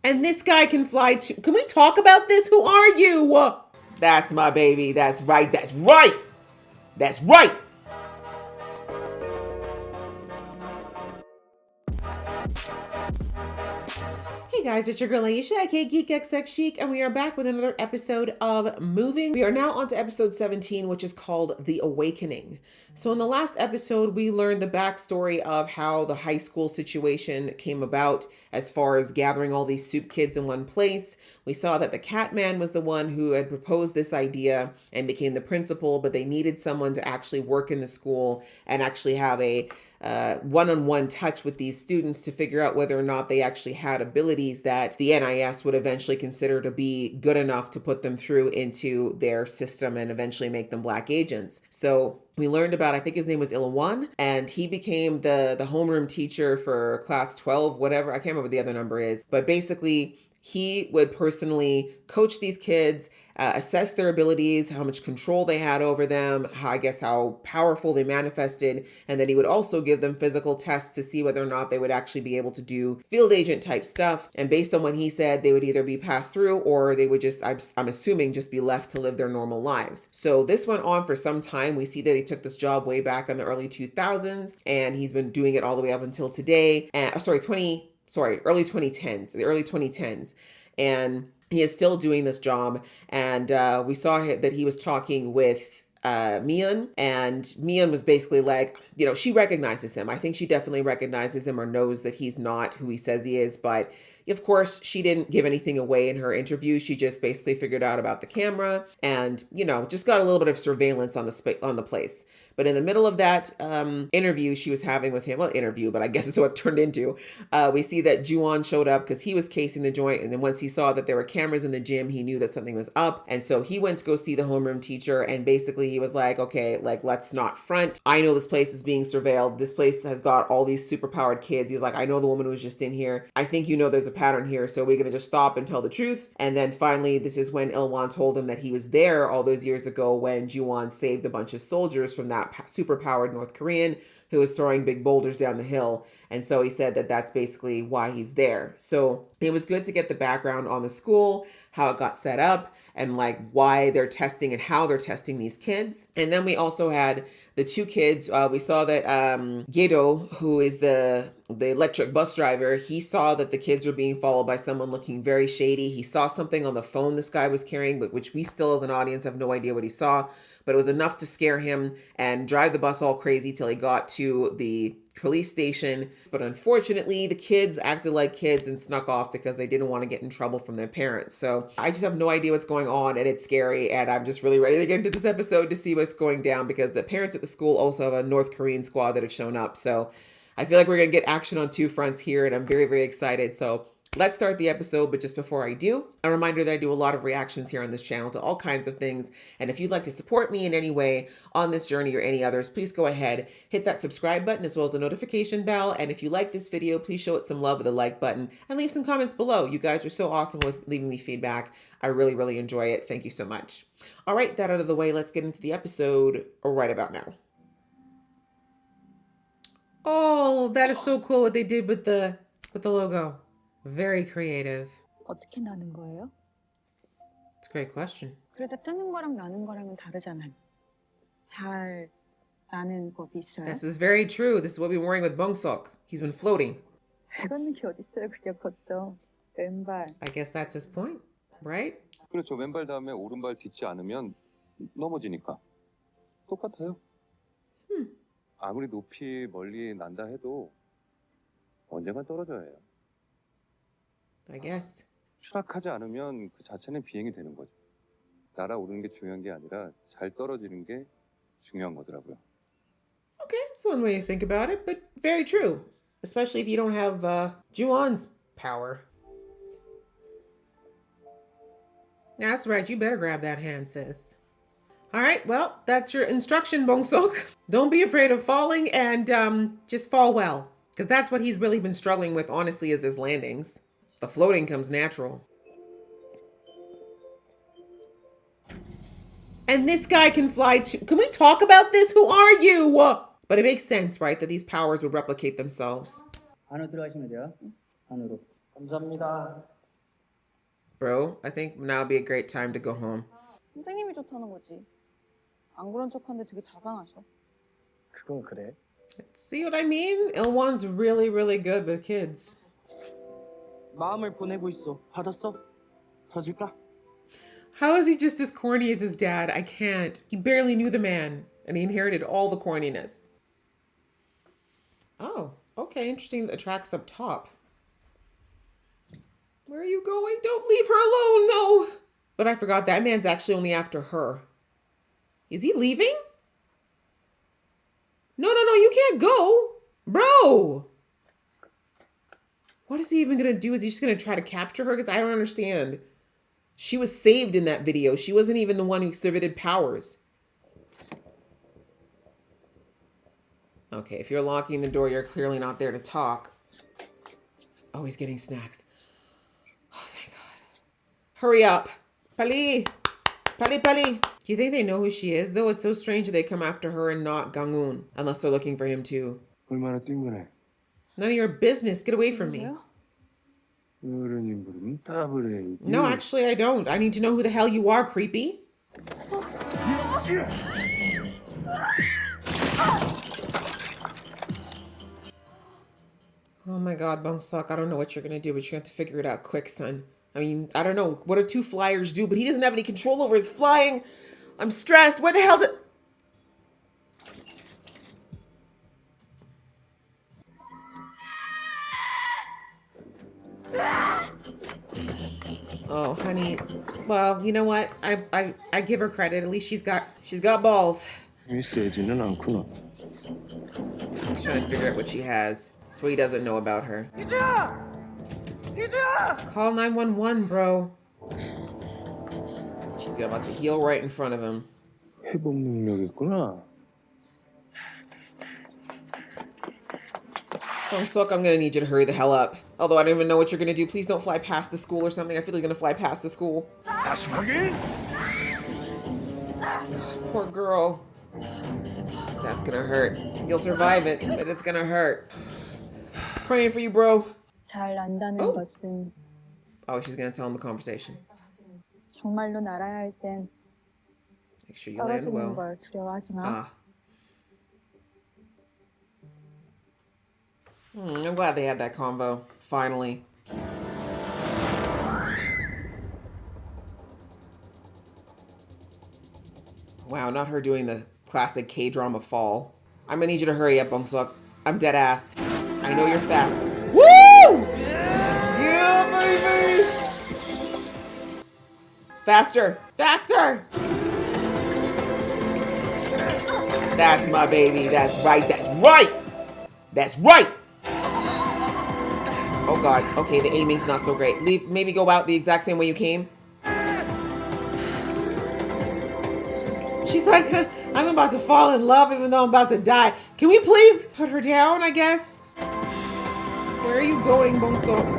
And this guy can fly too. Can we talk about this? Who are you? That's my baby. That's right. That's right. That's right. Hey guys, it's your girl Aisha, aka Geek XX Chic, and we are back with another episode of Moving. We are now on to episode 17, which is called The Awakening. So in the last episode, we learned the backstory of how the high school situation came about as far as gathering all these soup kids in one place. We saw that the Catman was the one who had proposed this idea and became the principal, but they needed someone to actually work in the school and actually have a one-on-one touch with these students to figure out whether or not they actually had abilities that the NIS would eventually consider to be good enough to put them through into their system and eventually make them black agents. So we learned about, I think his name was Ilawan, and he became the homeroom teacher for class 12, whatever. I can't remember what the other number is, but basically he would personally coach these kids, assess their abilities, how much control they had over them, how powerful they manifested. And then he would also give them physical tests to see whether or not they would actually be able to do field agent type stuff. And based on what he said, they would either be passed through or they would just, I'm assuming, just be left to live their normal lives. So this went on for some time. We see that he took this job way back in the early 2000s, and he's been doing it all the way up until today. Early 2010s, the early 2010s. And he is still doing this job. And we saw that he was talking with Mian, and Mian was basically like, she recognizes him. I think she definitely recognizes him or knows that he's not who he says he is. But of course, she didn't give anything away in her interview. She just basically figured out about the camera and, just got a little bit of surveillance on the place. But in the middle of that interview she was having with him, well, interview, but I guess it's what it turned into, we see that Juwon showed up because he was casing the joint. And then once he saw that there were cameras in the gym, he knew that something was up. And so he went to go see the homeroom teacher. And basically he was like, okay, let's not front. I know this place is being surveilled. This place has got all these superpowered kids. He's like, I know the woman who was just in here. I think there's a pattern here. So we're going to just stop and tell the truth. And then finally, this is when Ilwan told him that he was there all those years ago when Juwon saved a bunch of soldiers from that superpowered North Korean who was throwing big boulders down the hill. And so he said that that's basically why he's there. So it was good to get the background on the school, how it got set up, and why they're testing and how they're testing these kids. And then we also had the two kids. We saw that Gedo, who is the electric bus driver, he saw that the kids were being followed by someone looking very shady. He saw something on the phone this guy was carrying, but which we still as an audience have no idea what he saw. But it was enough to scare him and drive the bus all crazy till he got to the police station. But unfortunately, the kids acted like kids and snuck off because they didn't want to get in trouble from their parents. So I just have no idea what's going on, and it's scary. And I'm just really ready to get into this episode to see what's going down, because the parents at the school also have a North Korean squad that have shown up. So I feel like we're going to get action on two fronts here, and I'm very, very excited. So let's start the episode, but just before I do, a reminder that I do a lot of reactions here on this channel to all kinds of things. And if you'd like to support me in any way on this journey or any others, please go ahead, hit that subscribe button as well as the notification bell. And if you like this video, please show it some love with a like button and leave some comments below. You guys are so awesome with leaving me feedback. I really, really enjoy it. Thank you so much. All right, that out of the way, let's get into the episode right about now. Oh, that is so cool what they did with the logo. Very creative. 어떻게 나는 거예요? It's a great question. 그래도 뜨는 거랑 나는 거랑은 다르잖아요. 잘 나는 법이 있어요? This is very true. This is what we've been wearing with Bong-seok. He's been floating. 걷는 게 어딨어요? 그냥 걷죠. 왼발. I guess that's his point, right? 그렇죠. 왼발 다음에 오른발 딛지 않으면 넘어지니까. 똑같아요. 아무리 높이 멀리 난다 해도 언젠간 떨어져야 해요. I guess. 추락하지 않으면 그 자체는 비행이 되는 거죠. 날아오르는 게 중요한 게 아니라 잘 떨어지는 게 중요한 거더라고요. Okay, that's one way to think about it, but very true. Especially if you don't have Juwon's power. That's right, you better grab that hand, sis. All right, well, that's your instruction, Bong-seok. Don't be afraid of falling, and just fall well. Because that's what he's really been struggling with, honestly, is his landings. The floating comes natural. And this guy can fly too. Can we talk about this? Who are you? But it makes sense, right? That these powers would replicate themselves. 안으로 들어가시면 돼요. 안으로. 감사합니다. bro. I think now would be a great time to go home. 선생님이 좋다는 거지. 안 그런 척하는데 되게 자상하셔. 그건 그래. See what I mean? Ilwan's really, really good with kids. 마음을 보내고 있어. 받았어? 더 줄까? How is he just as corny as his dad? I can't. He barely knew the man, and he inherited all the corniness. Oh, okay, interesting. The tracks up top. Where are you going? Don't leave her alone, no. But I forgot that man's actually only after her. Is he leaving? No, you can't go. Bro. What is he even going to do? Is he just going to try to capture her? Because I don't understand. She was saved in that video. She wasn't even the one who exhibited powers. Okay, if you're locking the door, you're clearly not there to talk. Oh, he's getting snacks. Oh, thank God. Hurry up. Pali. Pali. Do you think they know who she is, though? It's so strange that they come after her and not Gangun, unless they're looking for him, too. 얼마나 뜬거네. None of your business. Get away from me. 누구세요? 어른이 물으면 답을 해야지. No, actually, I don't. I need to know who the hell you are, creepy. Oh my God, Bongsak, I don't know what you're gonna do, but you have to figure it out quick, son. I mean, I don't know. What do two flyers do? But he doesn't have any control over his flying. I'm stressed. Where the hell did... Oh, honey. Well, you know what? I give her credit. At least she's got balls. 세지는 않구나. He's trying to figure out what she has. So he doesn't know about her. Call 911, bro. She's about to heal right in front of him. 회복 능력 있구나. Sok, I'm gonna need you to hurry the hell up. Although I don't even know what you're gonna do. Please don't fly past the school or something. I feel like you're gonna fly past the school. 다시 확인. Poor girl. That's gonna hurt. You'll survive it, but it's gonna hurt. Praying for you, bro. 잘 안다는 Oh. 것은 Oh, she's gonna tell him the conversation. 정말로 날아야 할 땐 Make sure you land 떨어지는 well. 걸 두려워하지 마. Ah. I'm glad they had that convo. Finally. Wow, not her doing the classic K-drama fall. I'm gonna need you to hurry up, Bungsuk. I'm dead ass. I know you're fast. Woo! Yeah, baby! Faster! Faster! That's my baby. That's right. That's right! That's right! Oh God. Okay, the aiming's not so great. Leave. Maybe go out the exact same way you came. She's like, I'm about to fall in love even though I'm about to die. Can we please put her down, I guess? Where are you going, Bongso?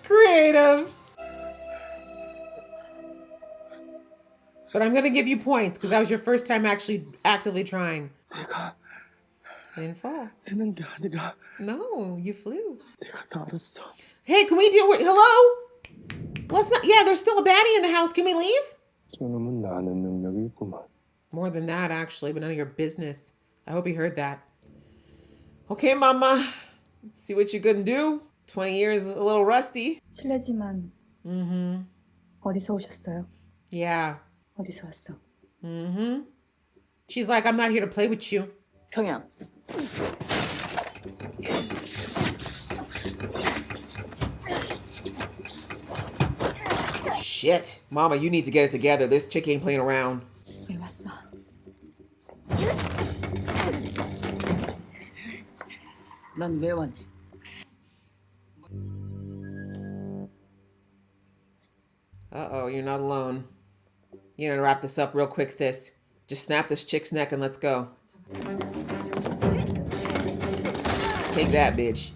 Creative. But I'm going to give you points because that was your first time actually actively trying. 내가 I didn't fall. 드는 게 아니라 No, you flew. 내가 다 알았어. Hey, can we deal with... Hello? Let's not... Yeah, there's still a baddie in the house. Can we leave? 저놈은 나는 능력이 있구만. More than that, actually, but none of your business. I hope he heard that. Okay, mama. Let's see what you can do. 20 years, a little rusty. 실례지만 Mm-hmm. 어디서 오셨어요? Yeah. 어디서 왔어? Mm-hmm. She's like, I'm not here to play with you. 평양. Shit. Mama, you need to get it together. This chick ain't playing around. 왜 왔어? 넌 왜 왔니? Uh-oh, you're not alone. You're gonna wrap this up real quick, sis. Just snap this chick's neck and let's go. Take that, bitch.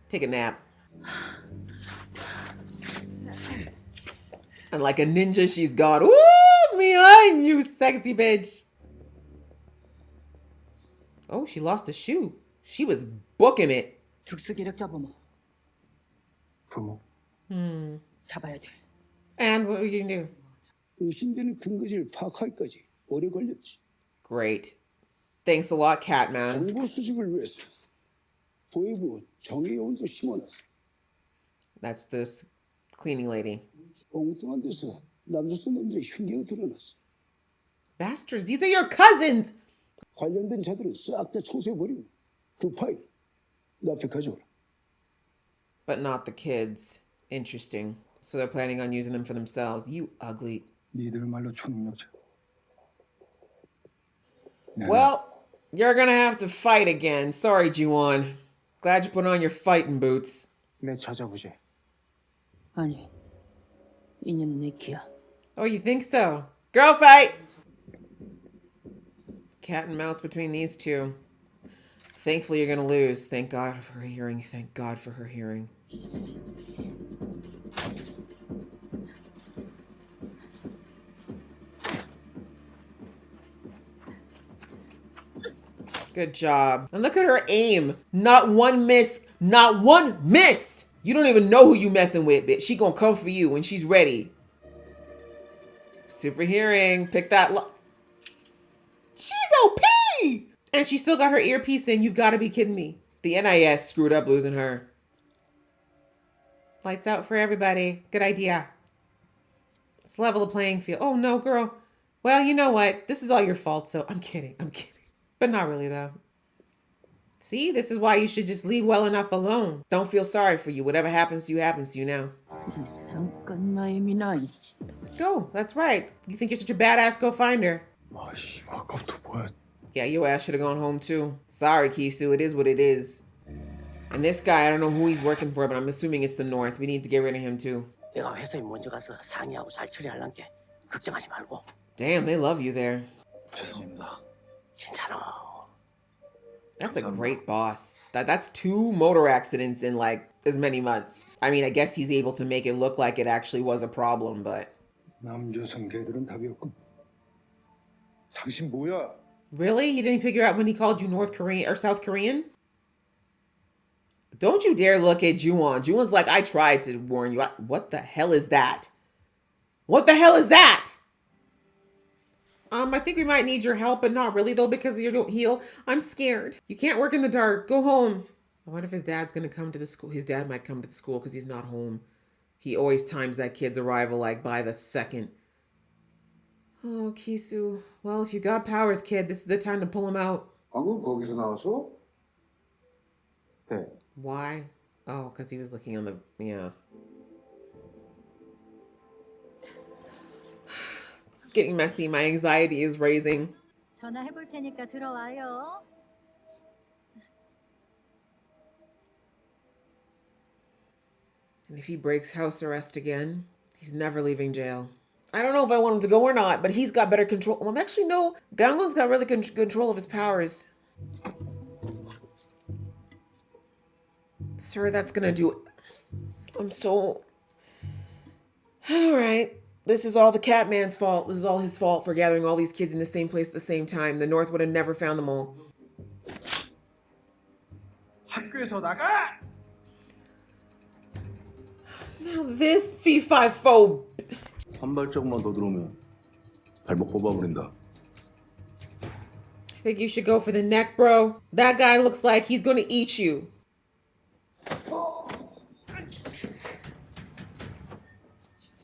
Take a nap. And like a ninja, she's gone. Ooh, behind you, sexy bitch. Oh, she lost a shoe. She was booking it. 특수기력자 부모 부모. 잡아야 돼. And what are you gonna do? 의심되는 근거지를 파악하기까지 오래 걸렸지. Great. Thanks a lot, Catman. 정보 수집을 위해서 보이부 정의요원도 심어놨어. That's this cleaning lady. 엉뚱한 데서 남조선 놈들의 흉기가 드러났어. Bastards, these are your cousins! 관련된 자들은 싹 다 청소해버리고 그 파일 나 앞에 가져오라. But not the kids. Interesting. So they're planning on using them for themselves. You ugly. 니들 말로 초능력자. Well, you're gonna have to fight again. Sorry, Juwon. Glad you put on your fighting boots. 내 찾아보지. 아니, 인연은 내 키야. Oh, you think so? Girl fight! Cat and mouse between these two. Thankfully, you're gonna lose. Thank God for her hearing. Thank God for her hearing. Good job. And look at her aim. Not one miss. Not one miss! You don't even know who you messing with, bitch. She gonna come for you when she's ready. Super hearing. Pick that She's OP! And she still got her earpiece in. You've got to be kidding me. The NIS screwed up losing her. Lights out for everybody. Good idea. Let's level the playing field. Oh, no, girl. Well, you know what? This is all your fault, so I'm kidding. I'm kidding. But not really, though. See, this is why you should just leave well enough alone. Don't feel sorry for you. Whatever happens to you now. Go. That's right. You think you're such a badass? Go find her. 아씨, 아까부터 뭐야? Yeah, your ass should have gone home too. Sorry, Kisu. It is what it is. And this guy, I don't know who he's working for, but I'm assuming it's the North. We need to get rid of him too. 내가 회사에 먼저 가서 상의하고 잘 처리할란게 걱정하지 말고. Damn, they love you there. 죄송합니다. 괜찮아. That's a great boss. That's 2 motor accidents in like as many months. I mean, I guess he's able to make it look like it actually was a problem, but... 남조선 개들은 답이 없군. 당신 뭐야? Really? You didn't figure out when he called you North Korean or South Korean? Don't you dare look at Juwon. Juwon's like, I tried to warn you. What the hell is that? What the hell is that? I think we might need your help, but not really though, because you don't heal. I'm scared. You can't work in the dark. Go home. I wonder if his dad's gonna come to the school. His dad might come to the school because he's not home. He always times that kid's arrival like by the second. Oh, Kisu. Well, if you got powers, kid, this is the time to pull him out. 방금 거기서 나왔어? 네. Why? Oh, because he was looking on the... Yeah. It's getting messy. My anxiety is raising. 전화해볼 테니까 들어와요. And if he breaks house arrest again, he's never leaving jail. I don't know if I want him to go or not, but he's got better control. Well, actually, no. Gangon's got really control of his powers. Sir, that's gonna do... I'm so... All right. This is all the Catman's fault. This is all his fault for gathering all these kids in the same place at the same time. The North would have never found them all. 학교에서 나가! Now this fee-fi-fo... 한 발짝만 더 들어오면 발목 뽑아버린다. I think you should go for the neck, bro. That guy looks like he's gonna eat you.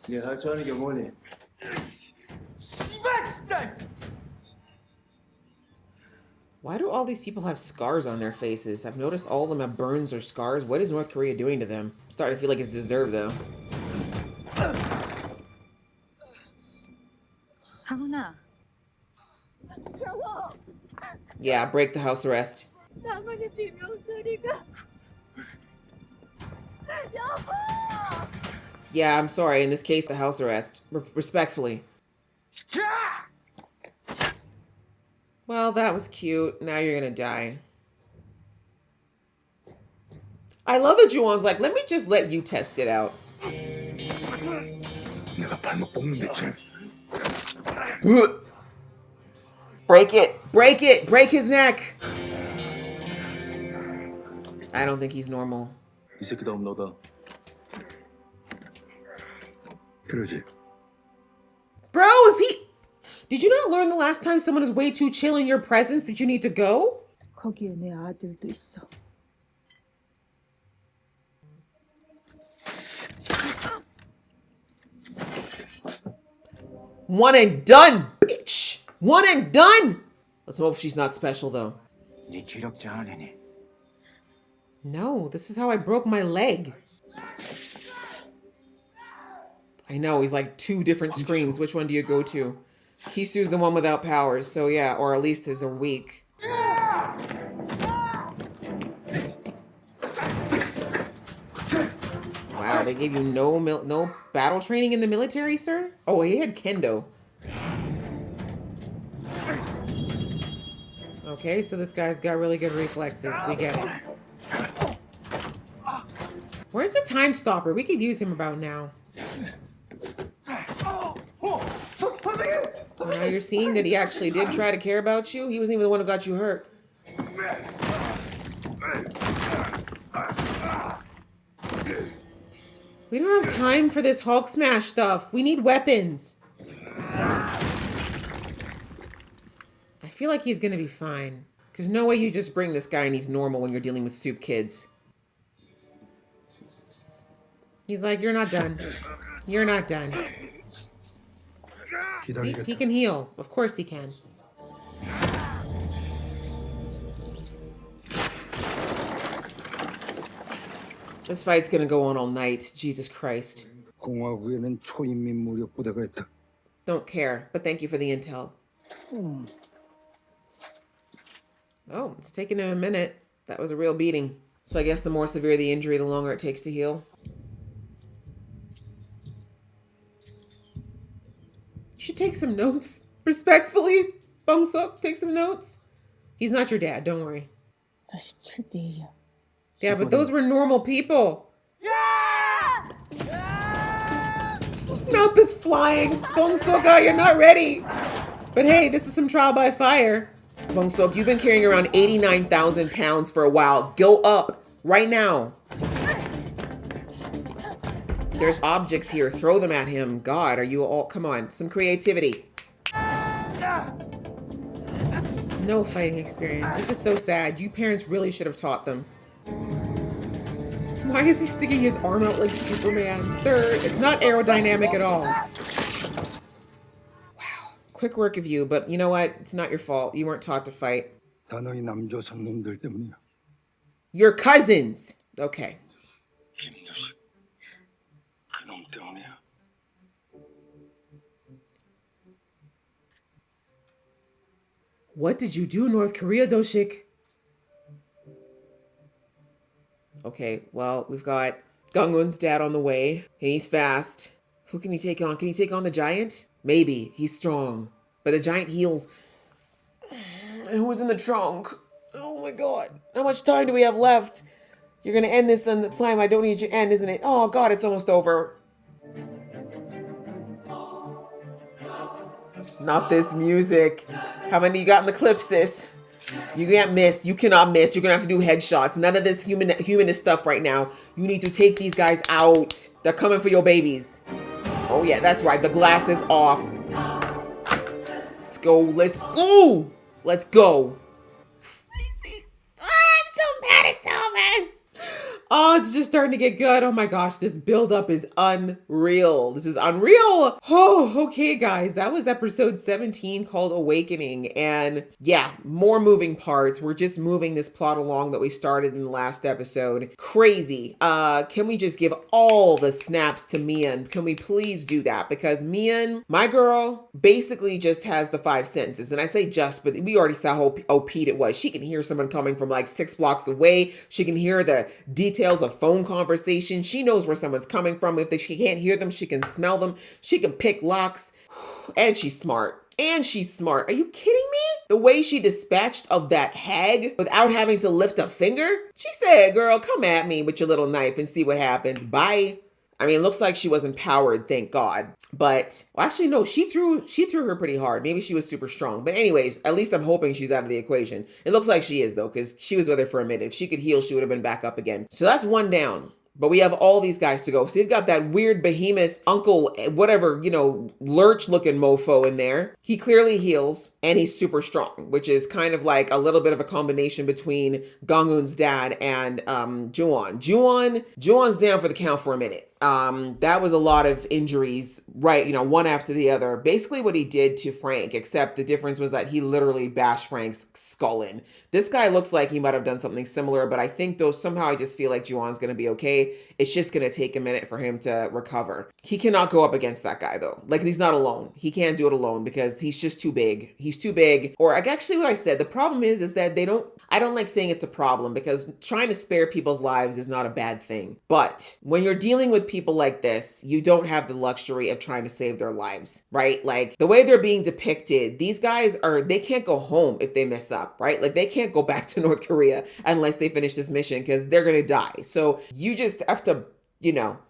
네, 할줄 아는 게 뭐니? 씨발 진짜! Why do all these people have scars on their faces? I've noticed all of them have burns or scars. What is North Korea doing to them? I'm starting to feel like it's deserved, though. 강훈아, Yeah, break the house arrest. 나만의 비명소리가. 여보! Yeah, I'm sorry. In this case, the house arrest. Respectfully. Well, that was cute. Now you're gonna die. I love that Juwon's like, let me just let you test it out. 내가 발목 뽑는데 쟤. Break it. Break it. Break his neck. I don't think he's normal. 이 새끼 다음 너다. 그러지. Bro, if he... Did you not learn the last time someone is way too chill in your presence that you need to go? 거기에 내 아들도 있어. One and done, bitch! One and done! Let's hope she's not special, though. 네 기력자 아니니? No, this is how I broke my leg. I know, he's like two different screams. Which one do you go to? Kisu's the one without powers, so yeah, or at least is a weak. Wow, they gave you no battle training in the military, sir? Oh, he had kendo. Okay, so this guy's got really good reflexes. We get it. Where's the time stopper? We could use him about now. Now you're seeing that he actually did try to care about you. He wasn't even the one who got you hurt. We don't have time for this Hulk smash stuff. We need weapons. I feel like he's gonna be fine. Because no way you just bring this guy and he's normal when you're dealing with soup kids. He's like, you're not done. You're not done. See, he can heal. Of course he can. This fight's gonna go on all night. Jesus Christ. 공화국에는 초인민 무력 부대가 있다. Don't care, but thank you for the intel. Oh, it's taking him a minute. That was a real beating. So I guess the more severe the injury, the longer it takes to heal. You should take some notes. Respectfully, Bong-seok, take some notes. He's not your dad, don't worry. 나 17대 1이야. Yeah, but those were normal people. Not this flying. Bong-seok, you're not ready. But hey, this is some trial by fire. Bong-seok, you've been carrying around 89,000 pounds for a while. Go up right now. There's objects here. Throw them at him. God, are you all... Come on, some creativity. No fighting experience. This is so sad. You parents really should have taught them. Why is he sticking his arm out like Superman? Sir, it's not aerodynamic at all. Wow. Quick work of you, but you know what? It's not your fault. You weren't taught to fight. 다 너희 남조선 놈들 때문이야. Your cousins. Okay. 그놈 때문이야. What did you do, North Korea, Doshik? Okay, well, we've got Gungwon's dad on the way, and he's fast. Who can he take on? Can he take on the giant? Maybe. He's strong. But the giant heals. And who's in the trunk? Oh my god. How much time do we have left? You're gonna end this on the time I don't need you to end, isn't it? Oh god, it's almost over. Not this music. How many you got in the clip, sis? You can't miss. You cannot miss. You're gonna have to do headshots. None of this humanist stuff right now. You need to take these guys out. They're coming for your babies. Oh yeah, that's right. The glass is off. Let's go. Let's go. Let's go. I'm so mad it's over. Oh, it's just starting to get good. Oh my gosh, this buildup is unreal. This is unreal. Oh, okay, guys. That was episode 17 called Awakening. And yeah, more moving parts. We're just moving this plot along that we started in the last episode. Crazy. Can we just give all the snaps to Mian? Can we please do that? Because Mian, my girl, basically just has the 5 sentences. And I say just, but we already saw how OP'd it was. She can hear someone coming from like 6 blocks away. She can hear the details of phone conversation. She knows where someone's coming from. If she can't hear them, she can smell them. She can pick locks. And she's smart. And she's smart. Are you kidding me? The way she dispatched of that hag without having to lift a finger? She said, girl, come at me with your little knife and see what happens. Bye. I mean, it looks like she was empowered, thank God. But well, actually, no, she threw her pretty hard. Maybe she was super strong. But anyways, at least I'm hoping she's out of the equation. It looks like she is though, because she was with her for a minute. If she could heal, she would have been back up again. So that's one down. But we have all these guys to go. So you've got that weird behemoth uncle, whatever, lurch looking mofo in there. He clearly heals and he's super strong, which is kind of like a little bit of a combination between Gong-eun's dad and Juwon. Juwon's down for the count for a minute. That was a lot of injuries, right? One after the other. Basically what he did to Frank, except the difference was that he literally bashed Frank's skull in. This guy looks like he might have done something similar, but I think though somehow I just feel like Juwon's going to be okay. It's just going to take a minute for him to recover. He cannot go up against that guy though. Like he's not alone. He can't do it alone because he's just too big. He's too big. Or actually what I said, the problem is that I don't like saying it's a problem because trying to spare people's lives is not a bad thing. But when you're dealing with people like this, you don't have the luxury of trying to save their lives, right? Like the way they're being depicted, these guys they can't go home if they mess up, right? Like they can't go back to North Korea unless they finish this mission because they're going to die. So you just have to,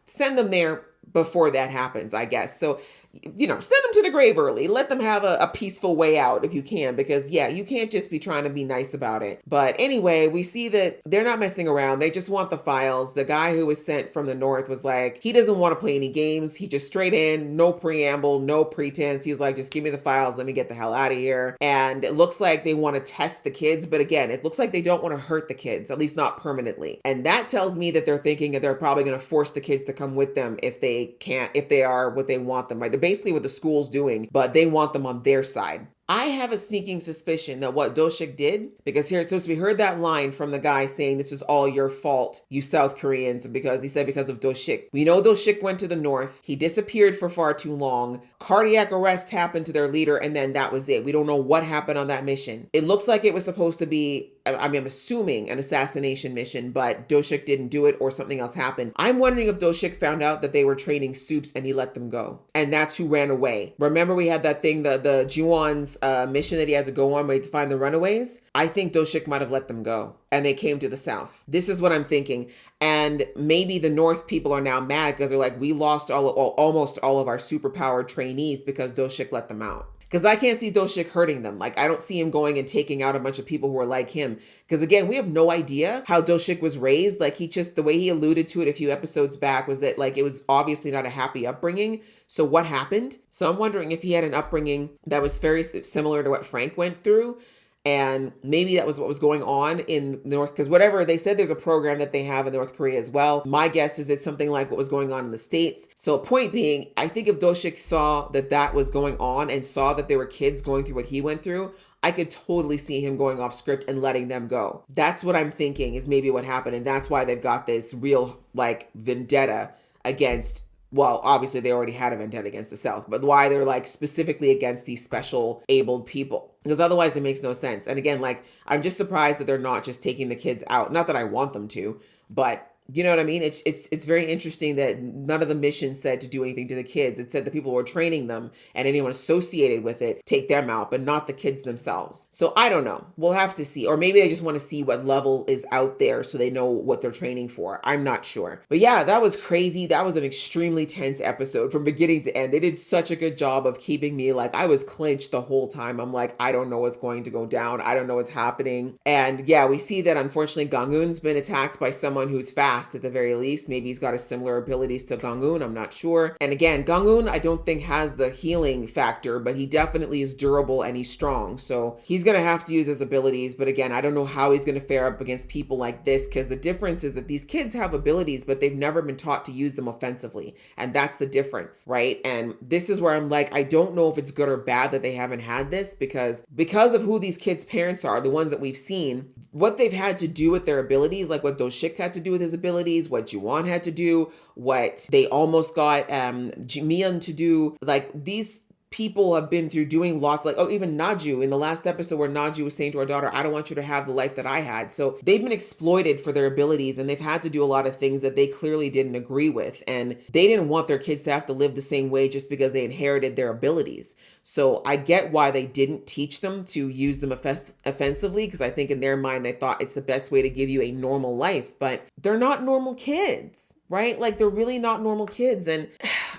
send them there before that happens, I guess. So, send them to the grave early. Let them have a peaceful way out if you can, because yeah, you can't just be trying to be nice about it. But anyway, we see that they're not messing around. They just want the files. The guy who was sent from the north was like, he doesn't want to play any games. He just straight in, no preamble, no pretense. He was like, just give me the files. Let me get the hell out of here. And it looks like they want to test the kids. But again, it looks like they don't want to hurt the kids, at least not permanently. And that tells me that they're thinking that they're probably going to force the kids to come with them if they are what they want them, right? They're basically what the school's doing, but they want them on their side. I have a sneaking suspicion that what Do-shik did, because here, so we heard that line from the guy saying, this is all your fault, you South Koreans, because he said because of Do-shik. We know Do-shik went to the north. He disappeared for far too long. Cardiac arrest happened to their leader, and then that was it. We don't know what happened on that mission. It looks like it was supposed to be, I'm assuming an assassination mission, but Do-shik didn't do it or something else happened. I'm wondering if Do-shik found out that they were training soups and he let them go. And that's who ran away. Remember we had that thing, the Juwon's mission that he had to go on to find the runaways? I think Do-shik might have let them go and they came to the south. This is what I'm thinking. And maybe the north people are now mad because they're like, we lost almost all of our superpowered trainees because Do-shik let them out. Because I can't see Do-shik hurting them. Like, I don't see him going and taking out a bunch of people who are like him. Because again, we have no idea how Do-shik was raised. Like, the way he alluded to it a few episodes back was that, like, it was obviously not a happy upbringing. So what happened? So I'm wondering if he had an upbringing that was very similar to what Frank went through. And maybe that was what was going on in North, because whatever they said, there's a program that they have in North Korea as well. My guess is it's something like what was going on in the States. So point being, I think if Do-shik saw that was going on and saw that there were kids going through what he went through, I could totally see him going off script and letting them go. That's what I'm thinking is maybe what happened. And that's why they've got this real like vendetta against, well, obviously they already had a vendetta against the South, but why they're like specifically against these special abled people. Because otherwise it makes no sense. And again, like, I'm just surprised that they're not just taking the kids out. Not that I want them to, but you know what I mean? It's very interesting that none of the missions said to do anything to the kids. It said the people who were training them and anyone associated with it, take them out, but not the kids themselves. So I don't know. We'll have to see. Or maybe they just want to see what level is out there so they know what they're training for. I'm not sure. But yeah, that was crazy. That was an extremely tense episode from beginning to end. They did such a good job of keeping me like, I was clenched the whole time. I'm like, I don't know what's going to go down. I don't know what's happening. And yeah, we see that unfortunately Gong-eun's been attacked by someone who's fast at the very least. Maybe he's got a similar abilities to Gong-eun. I'm not sure. And again, Gong-eun, I don't think has the healing factor, but he definitely is durable and he's strong. So he's going to have to use his abilities. But again, I don't know how he's going to fare up against people like this, because the difference is that these kids have abilities, but they've never been taught to use them offensively. And that's the difference, right? And this is where I'm like, I don't know if it's good or bad that they haven't had this, because of who these kids' parents are, the ones that we've seen, what they've had to do with their abilities, like what Do-shik had to do with his abilities, what Juwon had to do, what they almost got Mian to do, like these people have been through doing lots, like, oh, even Naju in the last episode where Naju was saying to her daughter, I don't want you to have the life that I had. So they've been exploited for their abilities, and they've had to do a lot of things that they clearly didn't agree with. And they didn't want their kids to have to live the same way just because they inherited their abilities. So I get why they didn't teach them to use them offensively, because I think in their mind, they thought it's the best way to give you a normal life, but they're not normal kids, right? Like, they're really not normal kids. And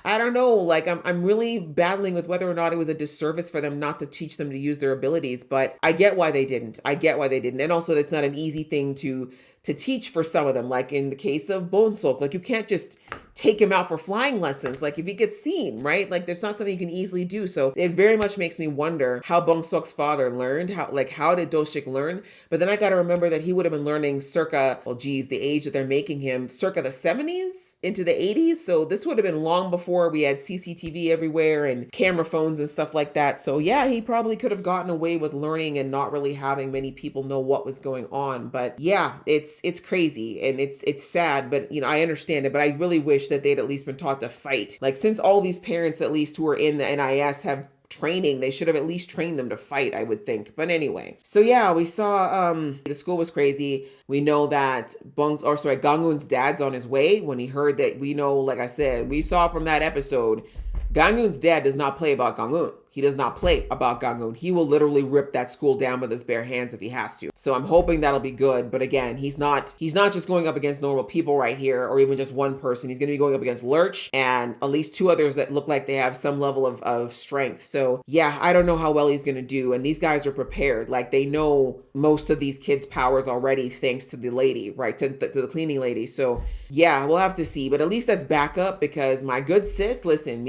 I don't know, like, I'm really battling with whether or not it was a disservice for them not to teach them to use their abilities, but I get why they didn't. And also, it's not an easy thing to teach for some of them. Like in the case of Bonesok, like, you can't just take him out for flying lessons. Like, if he gets seen, right? Like, there's not something you can easily do. So it very much makes me wonder how Bonesok's father learned, how did Doshik learn? But then I got to remember that he would have been learning circa, well, geez, the age that they're making him, circa the 70s into the 80s. So this would have been long before we had CCTV everywhere and camera phones and stuff like that. So yeah, he probably could have gotten away with learning and not really having many people know what was going on. But yeah, it's crazy and it's sad, but you know, I understand it, but I really wish that they'd at least been taught to fight. Like, since all these parents, at least who are in the NIS, have training, they should have at least trained them to fight, I would think. But anyway, so yeah, we saw the school was crazy. We know that Gangun's dad's on his way. When he heard that, we know, like I said, we saw from that episode, Gangun's dad does not play about Gangun. He does not play about Gangun. He will literally rip that school down with his bare hands if he has to. So I'm hoping that'll be good. But again, he's not just going up against normal people right here, or even just one person. He's going to be going up against Lurch and at least two others that look like they have some level of strength. So yeah, I don't know how well he's going to do. And these guys are prepared. Like, they know most of these kids' powers already, thanks to the lady, right? To the cleaning lady. So yeah, we'll have to see. But at least that's backup, because my good sis, listen,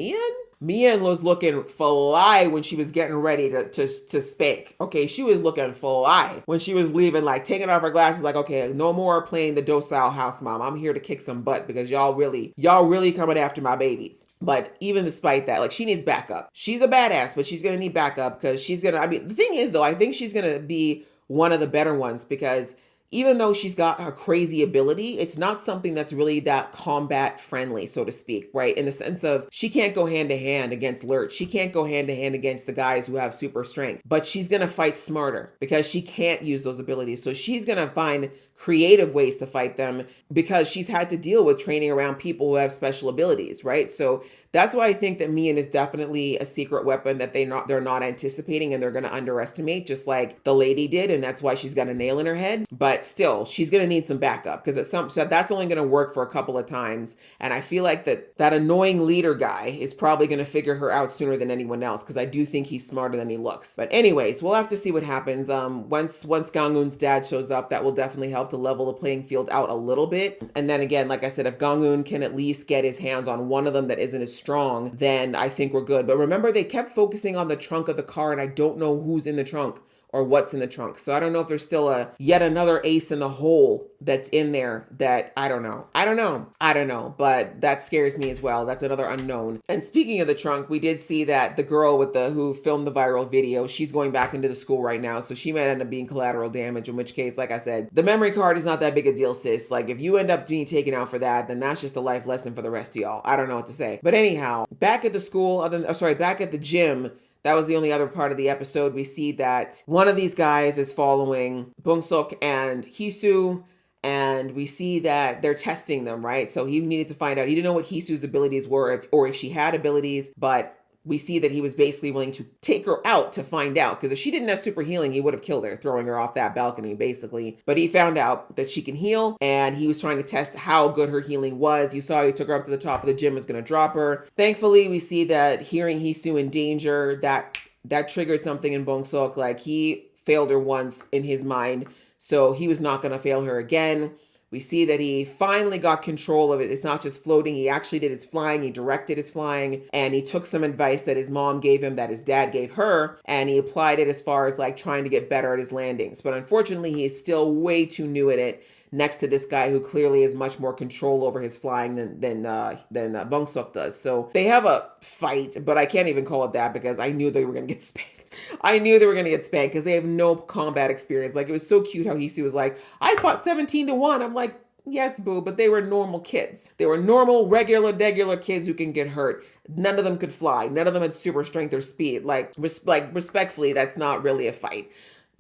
Mian was looking fly when she was getting ready to spank. Okay, she was looking fly when she was leaving, like taking off her glasses, like, okay, no more playing the docile house mom. I'm here to kick some butt because y'all really coming after my babies. But even despite that, like, she needs backup. She's a badass, but she's gonna need backup, because the thing is though, I think she's gonna be one of the better ones, because even though she's got her crazy ability, it's not something that's really that combat friendly, so to speak, right? In the sense of, she can't go hand to hand against Lurch. She can't go hand to hand against the guys who have super strength, but she's going to fight smarter because she can't use those abilities. So she's going to find creative ways to fight them, because she's had to deal with training around people who have special abilities, right? So that's why I think that Mian is definitely a secret weapon that they're not anticipating, and they're going to underestimate, just like the lady did, and that's why she's got a nail in her head. But still, she's going to need some backup, because so that's only going to work for a couple of times. And I feel like that annoying leader guy is probably going to figure her out sooner than anyone else, because I do think he's smarter than he looks. But anyways, we'll have to see what happens. Once Gangun's dad shows up, that will definitely help to level the playing field out a little bit. And then again, like I said, if Gangun can at least get his hands on one of them that isn't as strong, then I think we're good. But remember, they kept focusing on the trunk of the car, and I don't know who's in the trunk or what's in the trunk. So I don't know if there's still yet another ace in the hole that's in there that I don't know, but that scares me as well. That's another unknown. And speaking of the trunk, we did see that the girl who filmed the viral video, she's going back into the school right now. So she might end up being collateral damage, in which case, like I said, the memory card is not that big a deal, sis. Like, if you end up being taken out for that, then that's just a life lesson for the rest of y'all. I don't know what to say. But anyhow, back at the school, back at the gym, that was the only other part of the episode. We see that one of these guys is following Bongsuk and Hisu, and we see that they're testing them, right? So he needed to find out. He didn't know what Hisu's abilities were, or if she had abilities, but we see that he was basically willing to take her out to find out, because if she didn't have super healing, he would have killed her, throwing her off that balcony, basically. But he found out that she can heal, and he was trying to test how good her healing was. You saw he took her up to the top of the gym, was going to drop her. Thankfully, we see that hearing Hisu in danger, that triggered something in Bongsuk. Like, he failed her once in his mind, so he was not going to fail her again. We see that he finally got control of it. It's not just floating. He actually did his flying. He directed his flying, and he took some advice that his mom gave him, that his dad gave her, and he applied it as far as like trying to get better at his landings. But unfortunately, he is still way too new at it, next to this guy who clearly has much more control over his flying than Bongsuk does. So they have a fight, but I can't even call it that, because I knew they were going to get spanked. I knew they were going to get spanked, because they have no combat experience. Like, it was so cute how Hisu was like, I fought 17-1. I'm like, Yes, boo, but they were normal kids. They were normal, regular kids who can get hurt. None of them could fly. None of them had super strength or speed. Like respectfully, that's not really a fight.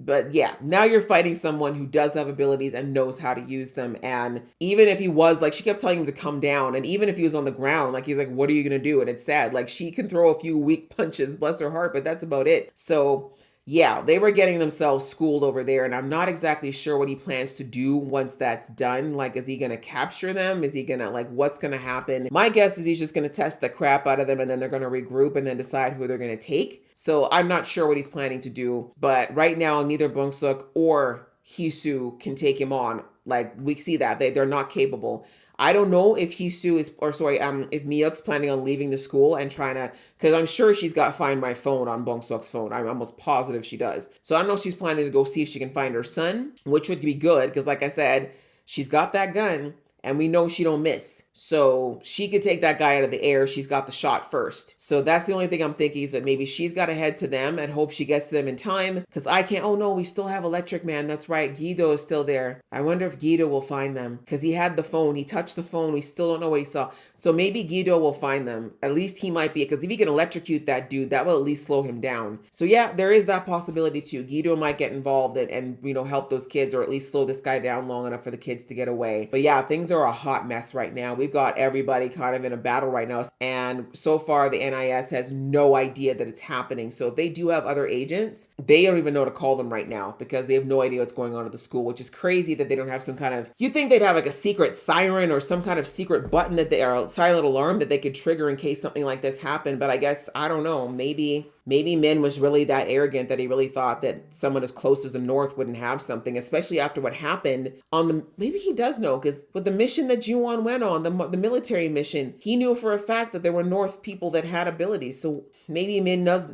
But yeah, now you're fighting someone who does have abilities and knows how to use them. And even if he was like, she kept telling him to come down. And even if he was on the ground, like, he's like, what are you going to do? And it's sad. Like, she can throw a few weak punches, bless her heart, but that's about it. So yeah, they were getting themselves schooled over there, and I'm not exactly sure what he plans to do once that's done. Like, is he going to capture them? Is he going to, like, what's going to happen? My guess is he's just going to test the crap out of them, and then they're going to regroup and then decide who they're going to take. So I'm not sure what he's planning to do, but right now, neither Bong-suk or Hee-soo can take him on. Like, we see that they're not capable. I don't know if Hee-soo is, or sorry, if Miyuk's planning on leaving the school and trying to, because I'm sure she's got Find My Phone on Bong-suk's phone. I'm almost positive she does. So I don't know if she's planning to go see if she can find her son, which would be good, because like I said, she's got that gun, and we know she don't miss. So she could take that guy out of the air. She's got the shot first. So that's the only thing I'm thinking, is that maybe she's got to head to them and hope she gets to them in time. Because I can't, oh no, we still have Electric Man. That's right. Guido is still there. I wonder if Guido will find them. Because he had the phone. He touched the phone. We still don't know what he saw. So maybe Guido will find them. At least he might be. Because if he can electrocute that dude, that will at least slow him down. So yeah, there is that possibility too. Guido might get involved and you know, help those kids, or at least slow this guy down long enough for the kids to get away. But yeah, things are a hot mess right now. We've got everybody kind of in a battle right now. And so far, the NIS has no idea that it's happening. So if they do have other agents, they don't even know to call them right now, because they have no idea what's going on at the school, which is crazy that they don't have some kind of, you'd think they'd have like a secret siren or some kind of secret button that they, or a silent alarm that they could trigger in case something like this happened. But I guess, I don't know, maybe Min was really that arrogant that he really thought that someone as close as the North wouldn't have something, especially after what happened on the, maybe he does know, because with the mission that Ju-won went on, the military mission, he knew for a fact that there were North people that had abilities. So maybe Min does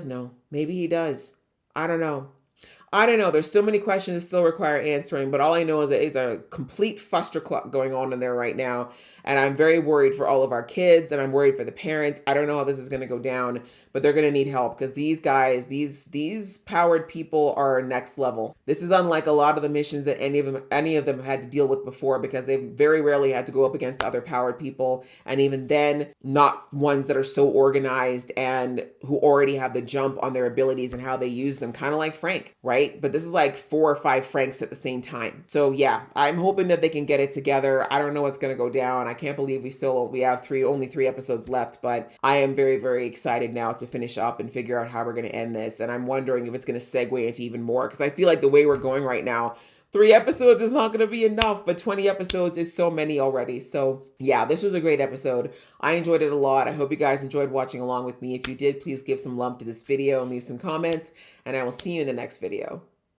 know. Maybe he does. I don't know. There's so many questions that still require answering, but all I know is that it's a complete fustercluck going on in there right now. And I'm very worried for all of our kids, and I'm worried for the parents. I don't know how this is going to go down, but they're going to need help, because these guys, these powered people are next level. This is unlike a lot of the missions that any of them had to deal with before, because they very rarely had to go up against other powered people. And even then, not ones that are so organized and who already have the jump on their abilities and how they use them, kind of like Frank, right? But this is like 4 or 5 Franks at the same time. So yeah, I'm hoping that they can get it together. I don't know what's going to go down. I can't believe we have only 3 episodes left, but I am very, very excited now to finish up and figure out how we're going to end this. And I'm wondering if it's going to segue into even more, because I feel like the way we're going right now, 3 episodes is not going to be enough, but 20 episodes is so many already. So yeah, this was a great episode. I enjoyed it a lot. I hope you guys enjoyed watching along with me. If you did, please give some love to this video and leave some comments, and I will see you in the next video.